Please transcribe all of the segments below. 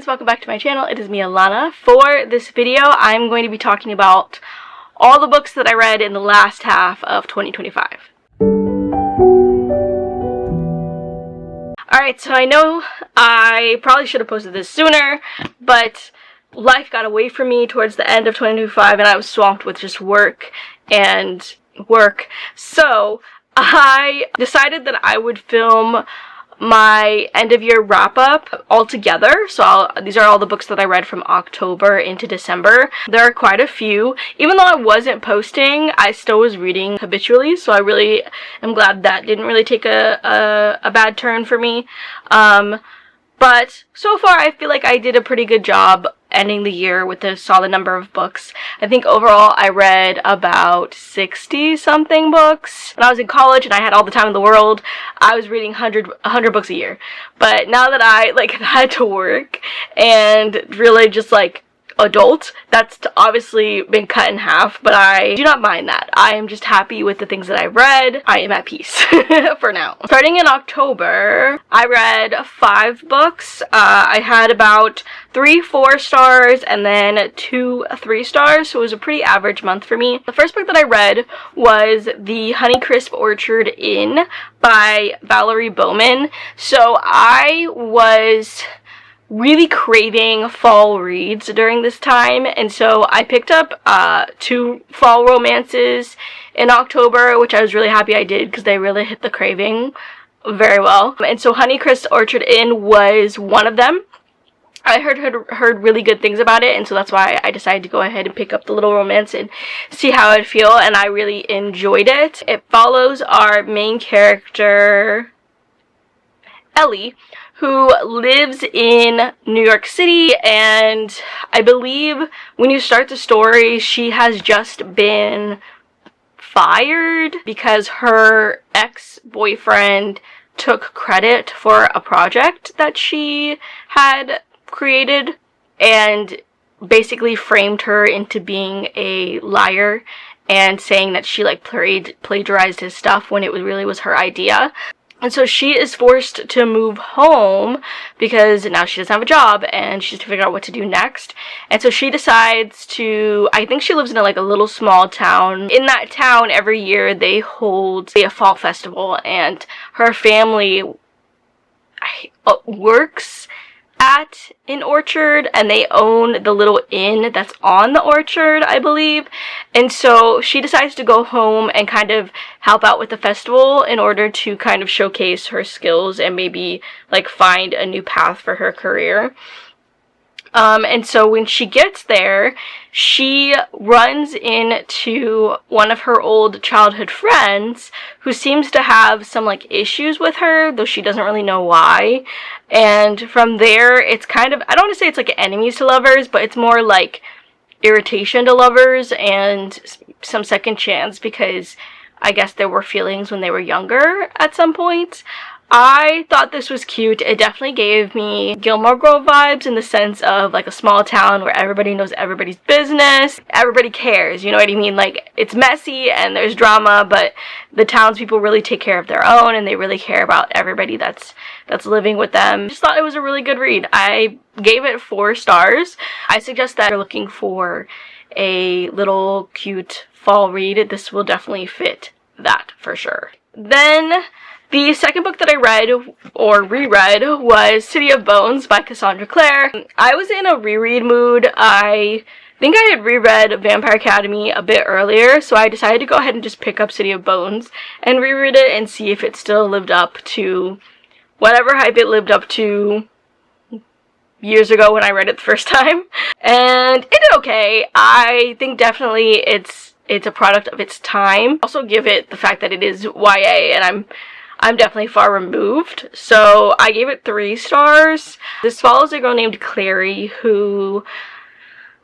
friends, welcome back to my channel. It is me, Alana. For this video, I'm going to be talking about all the books that I read in the last half of 2025. Alright, so I know I probably should have posted this sooner, but life got away from me towards the end of 2025 and I was swamped with just work. So I decided that I would film my end of year wrap up all together. So these are all the books that I read from October into December. There are quite a few. Even though I wasn't posting, I still was reading habitually, so I really am glad that didn't really take a bad turn for me. But so far I feel like I did a pretty good job ending the year with a solid number of books. I think overall I read about 60 something books. When I was in college and I had all the time in the world, I was reading 100 books a year. But now that I had to work and really just adult, that's obviously been cut in half, but I do not mind that. I am just happy with the things that I read. I am at peace for now. Starting in October, I read 5 books. I had about 3 4-stars and then 2 3-stars, so it was a pretty average month for me. The first book that I read was The Honeycrisp Orchard Inn by Valerie Bowman. So I was really craving fall reads during this time, and so I picked up 2 fall romances in October, which I was really happy I did because they really hit the craving very well. And so Honeycrisp Orchard Inn was one of them. I heard really good things about it, and so that's why I decided to go ahead and pick up the little romance and see how I'd feel, and I really enjoyed it. It follows our main character, Ellie, who lives in New York City, and I believe when you start the story, she has just been fired because her ex-boyfriend took credit for a project that she had created and basically framed her into being a liar and saying that she plagiarized his stuff when it really was her idea. And so she is forced to move home because now she doesn't have a job and she has to figure out what to do next. And so she decides to, I think she lives in a little small town. In that town, every year they hold a fall festival, and her family works at an orchard, and they own the little inn that's on the orchard, I believe. And so she decides to go home and kind of help out with the festival in order to kind of showcase her skills and maybe find a new path for her career. And so when she gets there, she runs into one of her old childhood friends who seems to have some issues with her, though she doesn't really know why. And from there, it's kind of, I don't want to say it's enemies to lovers, but it's more irritation to lovers and some second chance, because I guess there were feelings when they were younger at some point. I thought this was cute. It definitely gave me Gilmore Girls vibes in the sense of a small town where everybody knows everybody's business. Everybody cares, you know what I mean? It's messy and there's drama, but the townspeople really take care of their own and they really care about everybody that's living with them. I just thought it was a really good read. I gave it 4 stars. I suggest that if you're looking for a little cute fall read, this will definitely fit that for sure. Then the second book that I read or reread was City of Bones by Cassandra Clare. I was in a reread mood. I think I had reread Vampire Academy a bit earlier, so I decided to go ahead and just pick up City of Bones and reread it and see if it still lived up to whatever hype it lived up to years ago when I read it the first time. And it did okay. I think definitely it's a product of its time. Also give it the fact that it is YA, and I'm definitely far removed, so I gave it 3 stars. This follows a girl named Clary who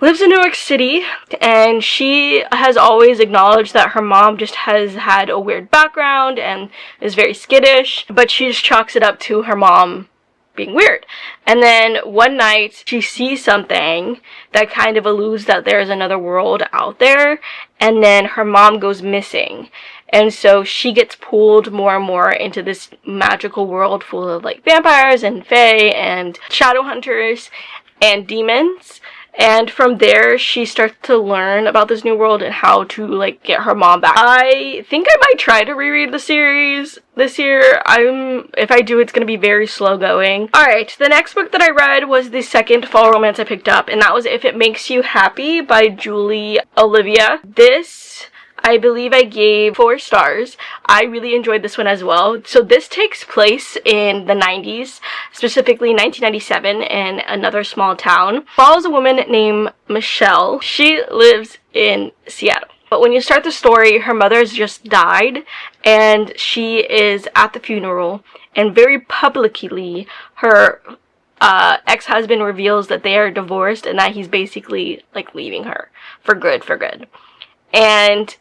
lives in New York City, and she has always acknowledged that her mom just has had a weird background and is very skittish, but she just chalks it up to her mom being weird. And then one night she sees something that kind of alludes that there's another world out there, and then her mom goes missing. And so she gets pulled more and more into this magical world full of vampires and fae and shadow hunters. and demons. And from there, she starts to learn about this new world and how to, like, get her mom back. I think I might try to reread the series this year. If I do, it's gonna be very slow going. Alright, the next book that I read was the second fall romance I picked up, and that was If It Makes You Happy by Julie Olivia. This, I believe I gave 4 stars. I really enjoyed this one as well. So this takes place in the 90s, specifically 1997, in another small town. Follows a woman named Michelle. She lives in Seattle. But when you start the story, her mother's just died, and she is at the funeral, and very publicly, her ex-husband reveals that they are divorced and that he's basically, like, leaving her for good. And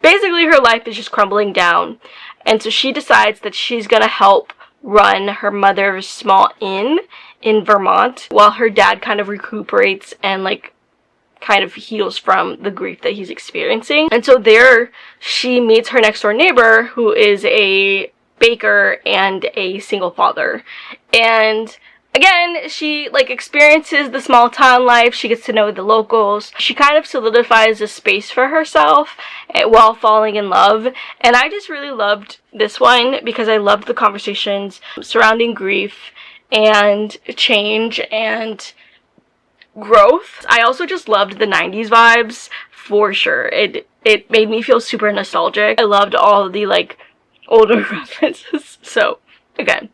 basically her life is just crumbling down, and so she decides that she's gonna help run her mother's small inn in Vermont while her dad kind of recuperates and, like, kind of heals from the grief that he's experiencing. And so there she meets her next door neighbor, who is a baker and a single father. And again, she, like, experiences the small town life. She gets to know the locals. She kind of solidifies a space for herself while falling in love. And I just really loved this one because I loved the conversations surrounding grief and change and growth. I also just loved the 90s vibes for sure. It made me feel super nostalgic. I loved all the, like, older references. So again,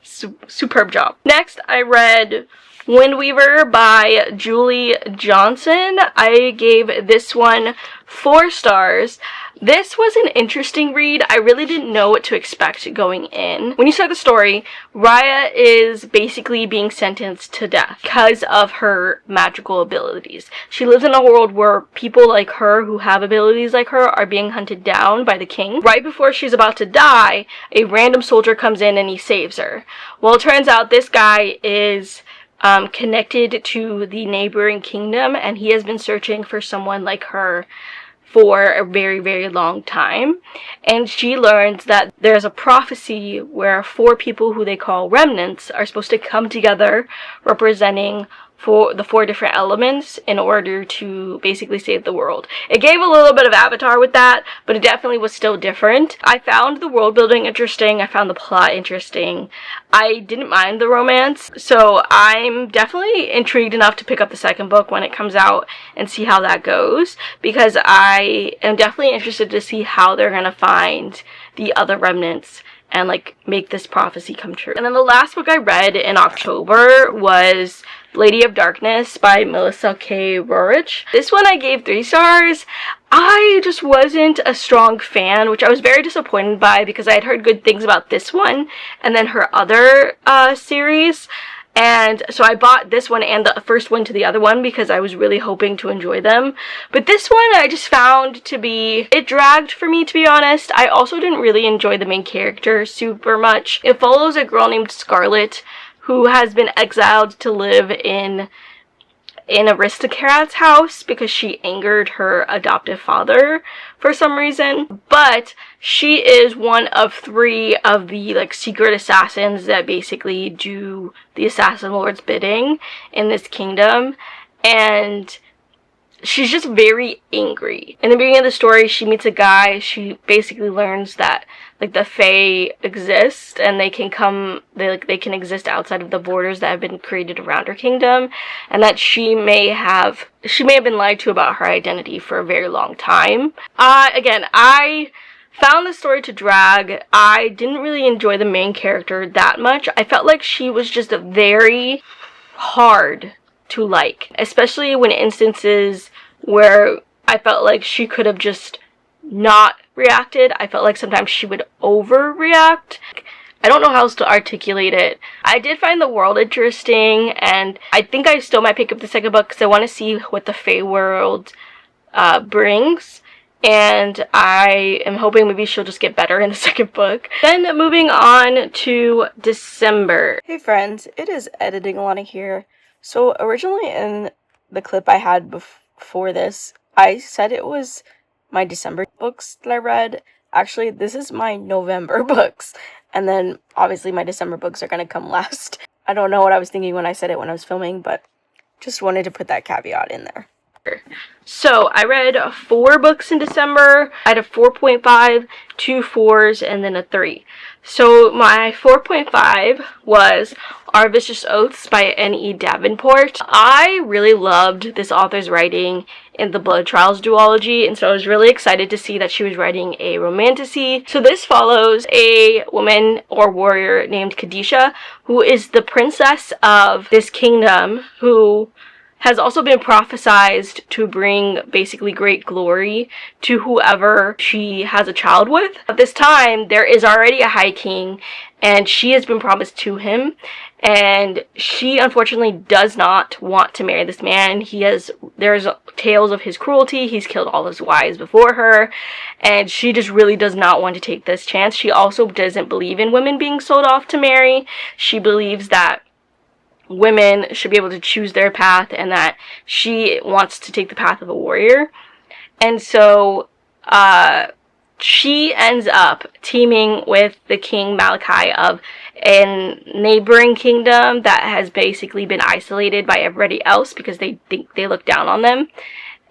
superb job. Next, I read Windweaver by Julie Johnson. I gave this one 4 stars. This was an interesting read. I really didn't know what to expect going in. When you start the story, Raya is basically being sentenced to death because of her magical abilities. She lives in a world where people like her who have abilities like her are being hunted down by the king. Right before she's about to die, a random soldier comes in and he saves her. Well, it turns out this guy is connected to the neighboring kingdom, and he has been searching for someone like her for a very long time. And she learns that there's a prophecy where 4 people who they call remnants are supposed to come together representing for the 4 different elements in order to basically save the world. It gave a little bit of Avatar with that, but it definitely was still different. I found the world building interesting. I found the plot interesting. I didn't mind the romance, so I'm definitely intrigued enough to pick up the second book when it comes out and see how that goes, because I am definitely interested to see how they're gonna find the other remnants and, like, make this prophecy come true. And then the last book I read in October was Lady of Darkness by Melissa K. Rorich. This one I gave 3 stars. I just wasn't a strong fan, which I was very disappointed by because I had heard good things about this one and then her other series. And so I bought this one and the first one to the other one because I was really hoping to enjoy them. But this one I just found to be, it dragged for me, to be honest. I also didn't really enjoy the main character super much. It follows a girl named Scarlet who has been exiled to live in an aristocrat's house because she angered her adoptive father for some reason. But she is one of 3 of the, like, secret assassins that basically do the assassin lord's bidding in this kingdom, and she's just very angry. In the beginning of the story, she meets a guy. She basically learns that, like, the Fae exist and they can can exist outside of the borders that have been created around her kingdom, and that she may have been lied to about her identity for a very long time. Again, I found the story to drag. I didn't really enjoy the main character that much. I felt like she was just very hard to like, especially when instances where I felt like she could have just not reacted. I felt like sometimes she would overreact. I don't know how else to articulate it. I did find the world interesting, and I think I still might pick up the second book because I want to see what the Fae world brings. And I am hoping maybe she'll just get better in the second book. Then moving on to December. Hey friends, it is Editing Alana here. So originally in the clip I had before this, I said it was my December books that I read. Actually, this is my November books. And then obviously my December books are going to come last. I don't know what I was thinking when I said it when I was filming, but just wanted to put that caveat in there. So I read 4 books in December. I had a 4.5, 2 4s, and then a 3. So my 4.5 was Our Vicious Oaths by N.E. Davenport. I really loved this author's writing in the Blood Trials duology, and so I was really excited to see that she was writing a romantasy. So this follows a woman or warrior named Kadisha, who is the princess of this kingdom, who has also been prophesized to bring basically great glory to whoever she has a child with. At this time, there is already a High King, and she has been promised to him, and she unfortunately does not want to marry this man. There's tales of his cruelty. He's killed all his wives before her, and she just really does not want to take this chance. She also doesn't believe in women being sold off to marry. She believes that women should be able to choose their path, and that she wants to take the path of a warrior. And so she ends up teaming with the King Malachi of a neighboring kingdom that has basically been isolated by everybody else because they think they look down on them.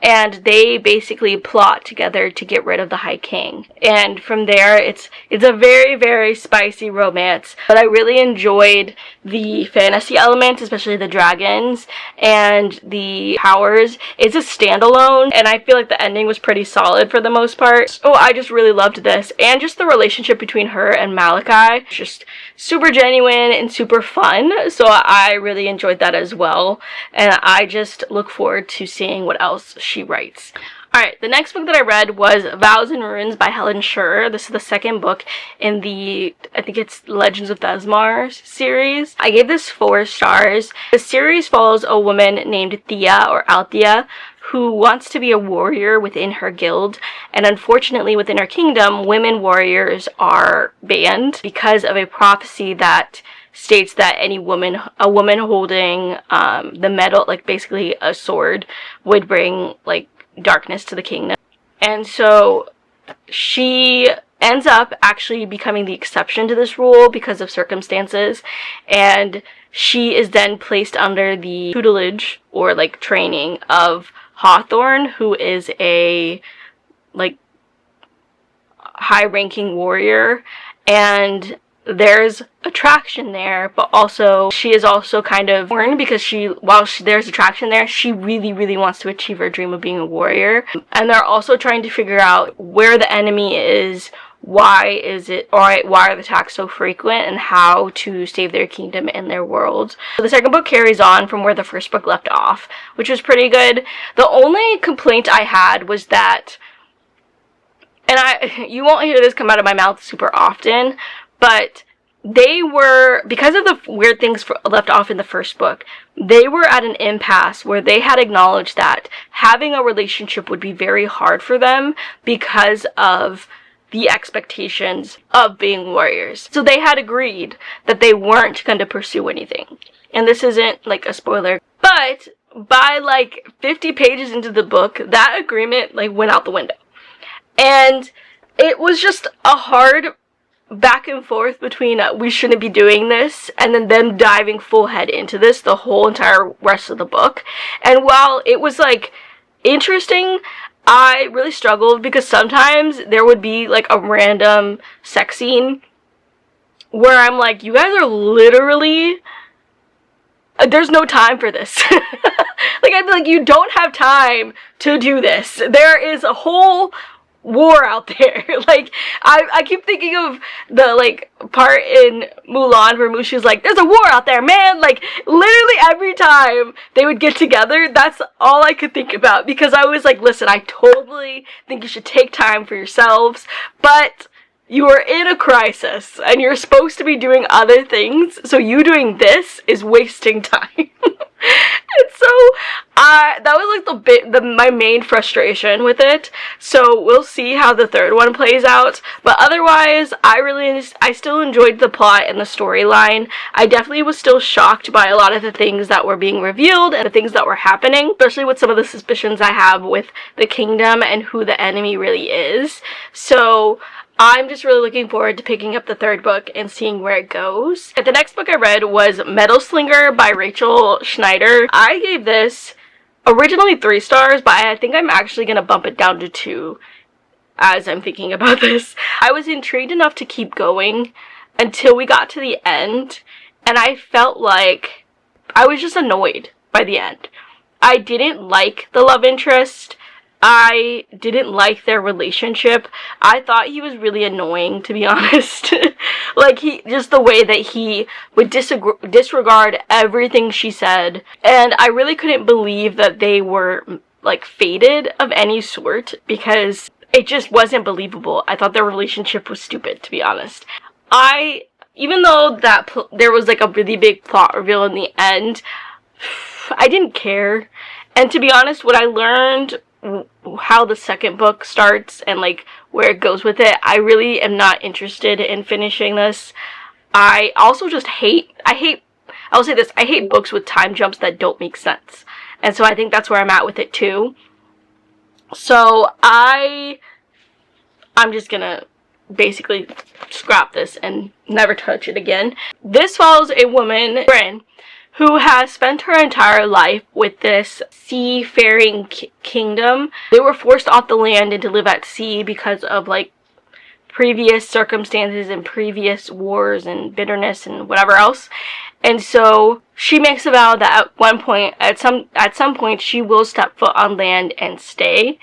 And they basically plot together to get rid of the High King. And from there, it's a very, very spicy romance. But I really enjoyed the fantasy element, especially the dragons and the powers. It's a standalone, and I feel like the ending was pretty solid for the most part. So I just really loved this. And just the relationship between her and Malachi, just super genuine and super fun. So I really enjoyed that as well. And I just look forward to seeing what else she writes. Alright, the next book that I read was Vows and Runes by Helen Scher. This is the second book in the, I think it's Legends of Thesmar series. I gave this 4 stars. The series follows a woman named Thea, or Althea, who wants to be a warrior within her guild, and unfortunately within her kingdom, women warriors are banned because of a prophecy that states that a woman holding the metal, like basically a sword, would bring like darkness to the kingdom. And so she ends up actually becoming the exception to this rule because of circumstances, and she is then placed under the tutelage or like training of Hawthorne, who is a like high-ranking warrior, and there's attraction there, but also she is also kind of torn because there's attraction there, she really, really wants to achieve her dream of being a warrior. And they're also trying to figure out where the enemy is, why are the attacks so frequent, and how to save their kingdom and their world. So the second book carries on from where the first book left off, which was pretty good. The only complaint I had was that, and you won't hear this come out of my mouth super often, but they were, because of the weird things left off in the first book, they were at an impasse where they had acknowledged that having a relationship would be very hard for them because of the expectations of being warriors. So they had agreed that they weren't going to pursue anything. And this isn't like a spoiler, but by like 50 pages into the book, that agreement like went out the window. And it was just a hard back and forth between we shouldn't be doing this, and then them diving full head into this the whole entire rest of the book. And while it was like interesting, I really struggled because sometimes there would be like a random sex scene where I'm like, you guys are literally, there's no time for this. Like, I'd be like, you don't have time to do this. There is a whole war out there. Like, I keep thinking of the like part in Mulan where Mushu's like, there's a war out there, man. Like, literally every time they would get together, that's all I could think about, because I was like, listen, I totally think you should take time for yourselves, but you are in a crisis and you're supposed to be doing other things, so you doing this is wasting time. And so that was like my main frustration with it. So we'll see how the third one plays out. But otherwise, I still enjoyed the plot and the storyline. I definitely was still shocked by a lot of the things that were being revealed and the things that were happening, especially with some of the suspicions I have with the kingdom and who the enemy really is. So I'm just really looking forward to picking up the third book and seeing where it goes. The next book I read was Metal Slinger by Rachel Schneider. I gave this originally 3 stars, but I think I'm actually going to bump it down to 2 as I'm thinking about this. I was intrigued enough to keep going until we got to the end, and I felt like I was just annoyed by the end. I didn't like the love interest. I didn't like their relationship. I thought he was really annoying, to be honest. Like, just the way that he would disregard everything she said. And I really couldn't believe that they were, like, fated of any sort, because it just wasn't believable. I thought their relationship was stupid, to be honest. Even though there was, like, a really big plot reveal in the end, I didn't care. And to be honest, when I learned how the second book starts and like where it goes with it, I really am not interested in finishing this. I also just I'll say this, I hate books with time jumps that don't make sense. And so I think that's where I'm at with it too. So I'm just gonna basically scrap this and never touch it again. This follows a woman, Bryn, who has spent her entire life with this seafaring kingdom. They were forced off the land and to live at sea because of like previous circumstances and previous wars and bitterness and whatever else. And so she makes a vow that at some point she will step foot on land and stay.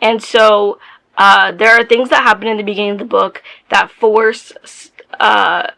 And so there are things that happen in the beginning of the book that force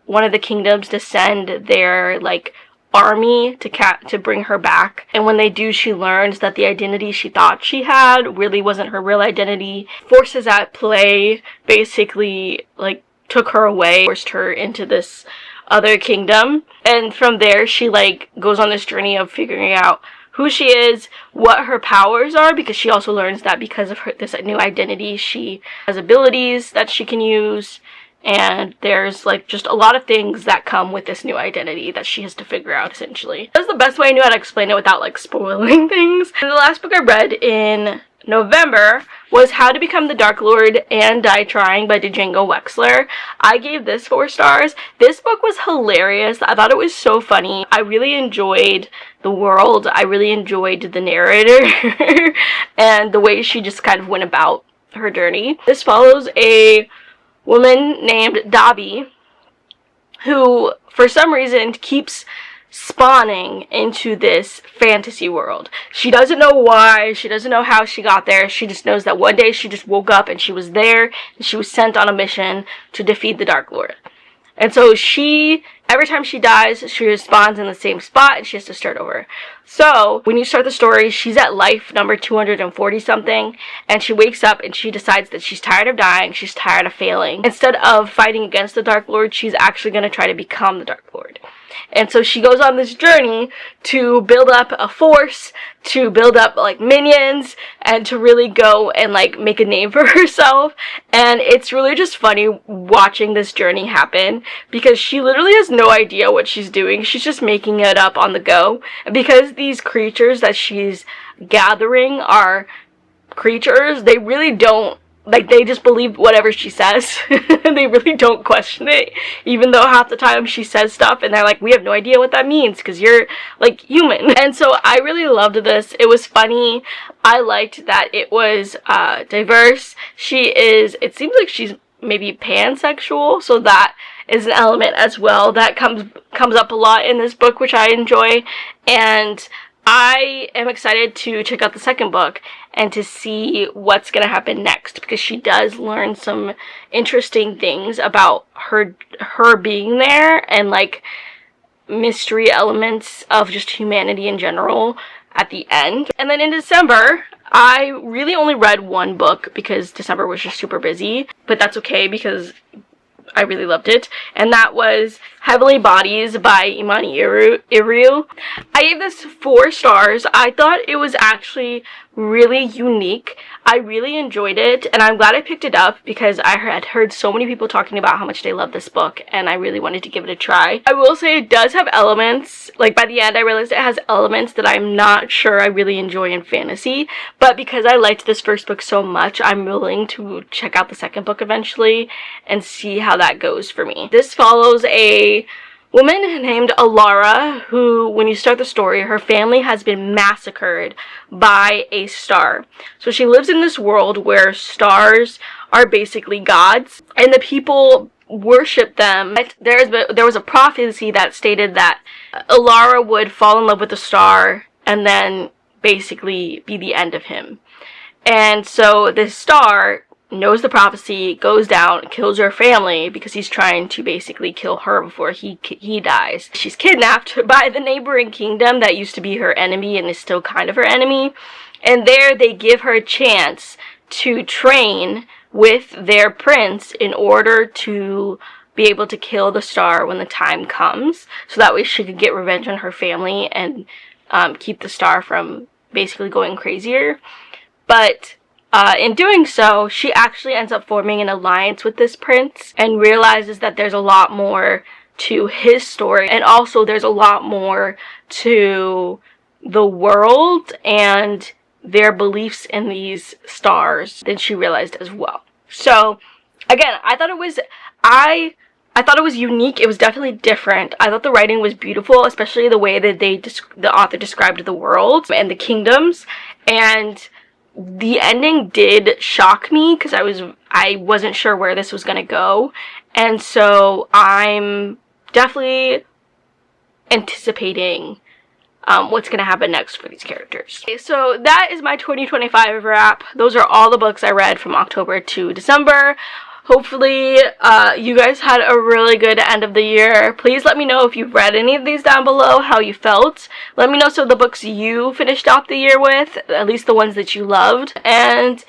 one of the kingdoms to send their like army to bring her back. And when they do, she learns that the identity she thought she had really wasn't her real identity. Forces at play basically like took her away, forced her into this other kingdom. And from there she like goes on this journey of figuring out who she is, what her powers are, because she also learns that because of this new identity she has abilities that she can use. And there's like just a lot of things that come with this new identity that she has to figure out, essentially. That's the best way I knew how to explain it without like spoiling things. And the last book I read in November was How to Become the Dark Lord and Die Trying by Django Wexler. I gave this 4 stars. This book was hilarious. I thought it was so funny. I really enjoyed the world. I really enjoyed the narrator and the way she just kind of went about her journey. This follows a woman named Dobby, who for some reason keeps spawning into this fantasy world. She doesn't know why, she doesn't know how she got there, she just knows that one day she just woke up and she was there and she was sent on a mission to defeat the Dark Lord. And so every time she dies, she respawns in the same spot and she has to start over. So when you start the story, she's at life number 240 something, and she wakes up and she decides that she's tired of dying, she's tired of failing. Instead of fighting against the Dark Lord, she's actually going to try to become the Dark Lord. And so she goes on this journey to build up a force, to build up like minions, and to really go and like make a name for herself. And it's really just funny watching this journey happen, because she literally has no idea what she's doing. She's just making it up on the go. And because these creatures that she's gathering are creatures, they really don't, like, they just believe whatever she says. They really don't question it, even though half the time she says stuff and they're like, we have no idea what that means because you're like human. And so I really loved this. It was funny. I liked that it was diverse. It seems like she's maybe pansexual, so that is an element as well that comes up a lot in this book, which I enjoy. And I am excited to check out the second book and to see what's going to happen next, because she does learn some interesting things about her being there and like mystery elements of just humanity in general at the end. And then in December, I really only read 1 book because December was just super busy, but that's okay because I really loved it, and that was Heavenly Bodies by Imani Iru. I gave this 4 stars. I thought it was actually really unique. I really enjoyed it, and I'm glad I picked it up because I had heard so many people talking about how much they love this book, and I really wanted to give it a try. I will say it does have elements, like by the end I realized it has elements that I'm not sure I really enjoy in fantasy, but because I liked this first book so much, I'm willing to check out the second book eventually and see how that goes for me. This follows a woman named Alara, who, when you start the story, her family has been massacred by a star. So she lives in this world where stars are basically gods, and the people worship them. There was a prophecy that stated that Alara would fall in love with the star and then basically be the end of him. And so this star knows the prophecy, goes down, kills her family because he's trying to basically kill her before he dies. She's kidnapped by the neighboring kingdom that used to be her enemy and is still kind of her enemy. And there they give her a chance to train with their prince in order to be able to kill the star when the time comes. So that way she could get revenge on her family and keep the star from basically going crazier. But in doing so, she actually ends up forming an alliance with this prince and realizes that there's a lot more to his story, and also there's a lot more to the world and their beliefs in these stars than she realized as well. So again, I thought it was unique. It was definitely different. I thought the writing was beautiful, especially the way that the author described the world and the kingdoms. And the ending did shock me because I wasn't sure where this was gonna go, and so I'm definitely anticipating what's gonna happen next for these characters. Okay, so that is my 2025 wrap. Those are all the books I read from October to December. Hopefully you guys had a really good end of the year. Please let me know if you've read any of these down below, how you felt. Let me know some of the books you finished off the year with, at least the ones that you loved. And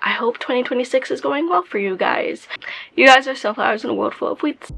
I hope 2026 is going well for you guys. You guys are sunflowers in a world full of weeds.